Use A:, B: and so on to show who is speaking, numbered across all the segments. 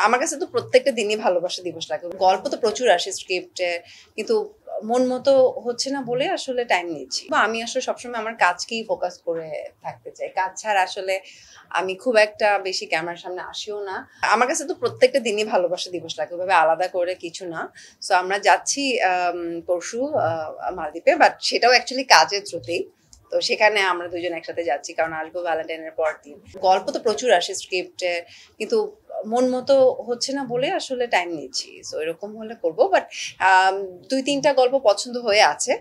A: আমার কাছে তো প্রত্যেকটা দিনই ভালোবাসা দিবস লাগে। গল্প তো প্রচুর আসে স্ক্রিপ্টে, কিন্তু মন মতো হচ্ছে না বলে আসলে টাইম নিচ্ছি। বা আমি আসলে সবসময় আমার কাজকেই ফোকাস করে থাকতে চাই। কাজ ছাড়া আসলে আমি খুব একটা বেশি ক্যামেরার সামনে আসিও না। আমার কাছে তো প্রত্যেকটা দিনই ভালোবাসা দিবস লাগে, ওভাবে আলাদা করে কিছু না। সো আমরা যাচ্ছি পরশু মালদ্বীপে, বাট সেটাও অ্যাকচুয়ালি কাজের থ্রুতেই। তো সেখানে আমরা দুজন একসাথে যাচ্ছি, কারণ আসবো ভ্যালেন্টাইনের পর দিন। গল্প তো প্রচুর আসে স্ক্রিপ্টে, কিন্তু মন মতো হচ্ছে না বলে আসলে টাইম নিচ্ছি। সো এরকম হলে করবো, বাট 2-3টা গল্প পছন্দ হয়ে আছে,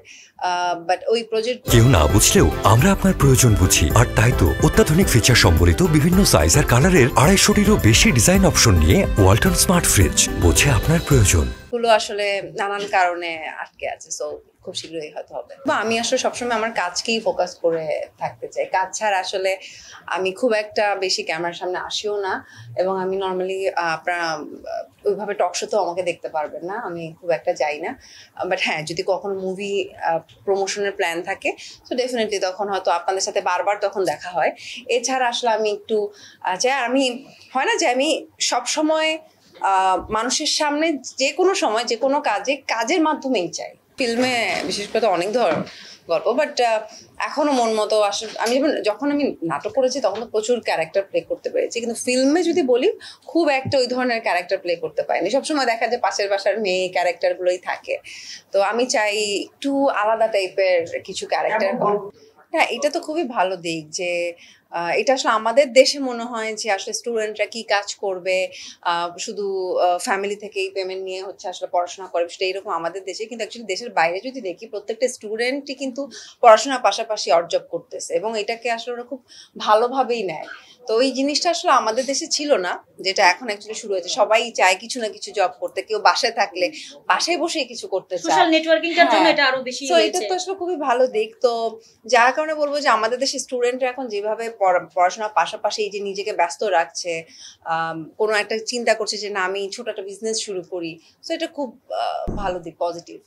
A: বাট ওই প্রজেক্ট
B: কেউ না বুঝলেও আমরা আপনার প্রয়োজন বুঝি, আর তাই তো অত্যাধুনিক ফিচার সম্বলিত বিভিন্ন সাইজ আর কালারের 250-টিরও বেশি ডিজাইন অপশন নিয়ে ওয়ালটন স্মার্ট ফ্রিজ বোঝে আপনার প্রয়োজন।
A: গুলো আসলে নানান কারণে আটকে আছে, সো খুব শীঘ্রই হয়তো হবে। বা আমি আসলে সবসময় আমার কাজকেই ফোকাস করে থাকতে চাই। কাজ ছাড়া আসলে আমি খুব একটা বেশি ক্যামেরার সামনে আসিও না, এবং আমি নর্মালি আপনারা ওইভাবে টক শোতেও আমাকে দেখতে পারবেন না, আমি খুব একটা যাই না। বাট হ্যাঁ, যদি কখনো মুভি প্রমোশনের প্ল্যান থাকে, তো ডেফিনেটলি তখন হয়তো আপনাদের সাথে বারবার তখন দেখা হয়। এছাড়া আসলে আমি একটু চাই, আমি হয় না যে আমি সবসময় মানুষের সামনে যে কোনো সময় যে কোনো কাজের মাধ্যমেই চাই। ফিল্মে বিশেষ করে অনেক গল্প, বাট এখনো মন মতো আসলে আমি যখন আমি নাটক করেছি তখন তো প্রচুর ক্যারেক্টার প্লে করতে পেরেছি, কিন্তু ফিল্মে যদি বলি খুব একটা ওই ধরনের ক্যারেক্টার প্লে করতে পারিনি। সবসময় দেখা যায় পাশের বাসার মেয়ে ক্যারেক্টারগুলোই থাকে। তো আমি চাই একটু আলাদা টাইপের কিছু ক্যারেক্টার। হ্যাঁ, এটা তো খুবই ভালো দিক যে এটা আসলে আমাদের দেশে মনে হয় যে আসলে স্টুডেন্টরা কি কাজ করবে, শুধু ফ্যামিলি থেকেই পেমেন্ট নিয়ে হচ্ছে আসলে পড়াশোনা করে, সেটা এরকম আমাদের দেশে। কিন্তু অ্যাকচুয়ালি দেশের বাইরে যদি দেখি, প্রত্যেকটা স্টুডেন্টই কিন্তু পড়াশোনার পাশাপাশি জব করতেছে, এবং এটাকে আসলে ওরা খুব ভালোভাবেই নেয়। তো এই জিনিসটা আসলে আমাদের দেশে ছিল না, যেটা এখন অ্যাকচুয়ালি শুরু হয়েছে। সবাই চায় কিছু না কিছু জব করতে, কেউ বাসায় থাকলে বাসায় বসেই কিছু করতে চায়।
C: সোশ্যাল নেটওয়ার্কিংটার জন্য এটা আরো বেশি
A: তো
C: হয়েছে।
A: এটা তো আসলে খুবই ভালো দিক। তো যার কারণে বলবো যে আমাদের দেশে স্টুডেন্টরা এখন যেভাবে পড়াশোনার পাশাপাশি এই যে নিজেকে ব্যস্ত রাখছে, কোনো একটা চিন্তা করছে যে না আমি ছোট একটা বিজনেস শুরু করি, তো এটা খুব ভালো দিক, পজিটিভ।